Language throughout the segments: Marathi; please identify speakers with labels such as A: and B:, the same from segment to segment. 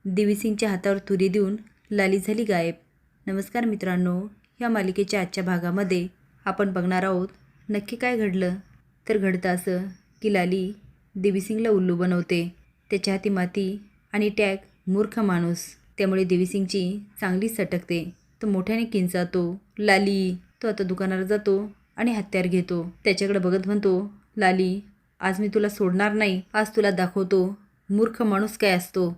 A: देवीसिंगच्या हातावर तुरी देऊन लाली झाली गायब. नमस्कार मित्रांनो, या मालिकेच्या आजच्या भागामध्ये आपण बघणार आहोत नक्की काय घडलं. तर घडतं असं की लाली देवीसिंगला उल्लू बनवते. त्याच्या हाती माती आणि टॅग मूर्ख माणूस. त्यामुळे देवीसिंगची चांगली सटकते. तो मोठ्याने किंचातो, लाली. तो आता दुकानावर जातो आणि हत्यार घेतो. त्याच्याकडे बघत म्हणतो, लाली आज मी तुला सोडणार नाही. आज तुला दाखवतो मूर्ख माणूस काय असतो.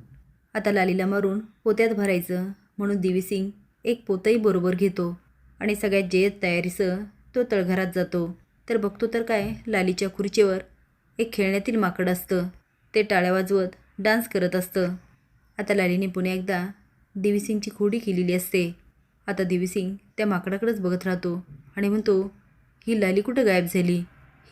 A: आता लालीला मारून पोत्यात भरायचं म्हणून देवीसिंग एक पोतही बरोबर घेतो आणि सगळ्यात जय्यत तयारीसह तो तळघरात जातो. तर बघतो तर काय, लालीच्या खुर्चीवर एक खेळण्यातील माकड असतं. ते टाळ्या वाजवत डान्स करत असतं. आता लालीने पुन्हा एकदा देवीसिंगची खोडी केलेली असते. आता देवीसिंग त्या माकडाकडेच बघत राहतो आणि म्हणतो, ही लाली कुठं गायब झाली.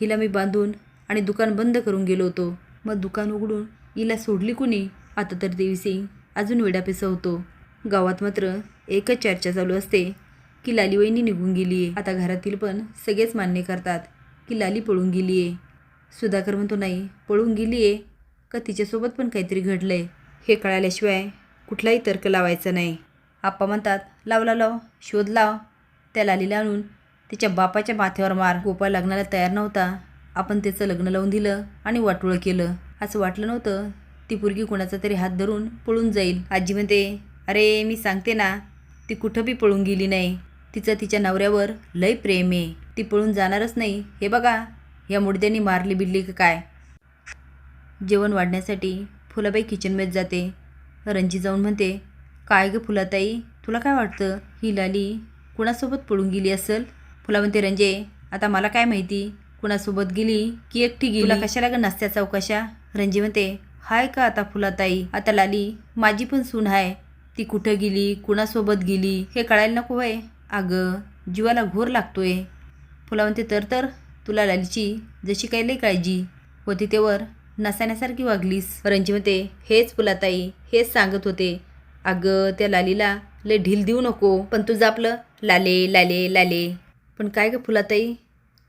A: हिला मी बांधून आणि दुकान बंद करून गेलो होतो. मग दुकान उघडून हिला सोडली कुणी. आता तर देवीसिंग अजून वेडापिसा होतो. गावात मात्र एकच चर्चा चालू असते की लाली वहिनी निघून गेली आहे. आता घरातील पण सगळेच मान्य करतात की लाली पळून गेली आहे. सुधाकर म्हणतो, नाही पळून गेली आहे का तिच्यासोबत पण काहीतरी घडलं आहे हे कळाल्याशिवाय कुठलाही तर्क लावायचा नाही. आप्पा म्हणतात, लाव शोध लाव. त्या लालीला आणून तिच्या बापाच्या माथ्यावर मार. गोपाळ लग्नाला तयार नव्हता. आपण त्याचं लग्न लावून दिलं आणि वाटोळं केलं. असं वाटलं नव्हतं ती पोरगी कोणाचा तरी हात धरून पळून जाईल. आजी म्हणते, अरे मी सांगते ना, ती कुठं बी पळून गेली नाही. तिचं तिच्या नवऱ्यावर लय प्रेम आहे. ती पळून जाणारच नाही. हे बघा, या मुडद्यांनी मारली बिडली का काय. जेवण वाढण्यासाठी फुलाबाई किचनमध्ये जाते. रणजी जाऊन म्हणते, काय गं फुलाताई, तुला काय वाटतं ही लाली कुणासोबत पळून गेली असेल. फुला म्हणते, रंजे आता मला काय माहिती कुणासोबत गेली की एकटी गेली. तुला कशाला गं नसत्या चौकशा. रणजी म्हणते, हाय का आता फुलाताई, आता लाली माझी पण सून आहे. ती कुठं गेली कुणासोबत गेली हे कळायला नको वय. अगं जीवाला घोर लागतोय. फुला म्हणते, तर तुला लालीची जशी काही लई काळजी होती तेवर नसाण्यासारखी वागलीस. रणजी म्हणते, हेच फुलाताई हेच सांगत होते. अगं त्या लालीला लय ढील देऊ नको. पण तुझं आपलं लाले लाले लाले. पण काय गं फुलाताई,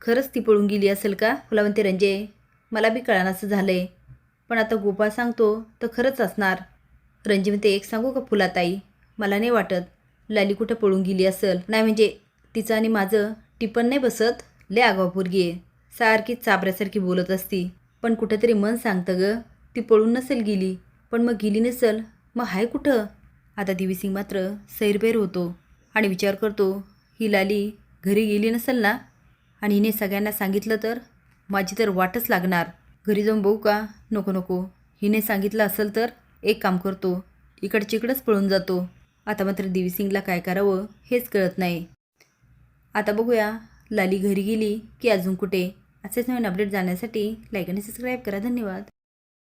A: खरंच ती पळून गेली असेल का. फुला म्हणते, रंजे मला बी कळानासं झालंय. पण आता गोपाळ सांगतो तर खरंच असणार. रणजी म्हणते, एक सांगू का फुलाताई, मला नाही वाटत लाली कुठं पळून गेली असेल. नाही म्हणजे तिचं आणि माझं टिपण नाही बसत. लय आगाऊ पोरगी आहे. सारखीच चाबऱ्यासारखी बोलत असती. पण कुठंतरी मन सांगतं ग ती पळून नसेल गेली. पण मग गेली नसेल मग हाय कुठं. आता देवीसिंग मात्र सैरभैर होतो आणि विचार करतो, ही लाली घरी गेली नसेल ना. आणि हिने सगळ्यांना सांगितलं तर माझी तर वाटच लागणार. घरी जाऊन बघू का. नको हिने सांगितलं असेल तर एक काम करतो, इकडचिकडंच पळून जातो. आता मात्र देवीसिंगला काय करावं हेच कळत नाही. आता बघूया लाली घरी गेली की अजून कुठे. असेच नवीन अपडेट जाण्यासाठी लाईक आणि सबस्क्राईब करा. धन्यवाद.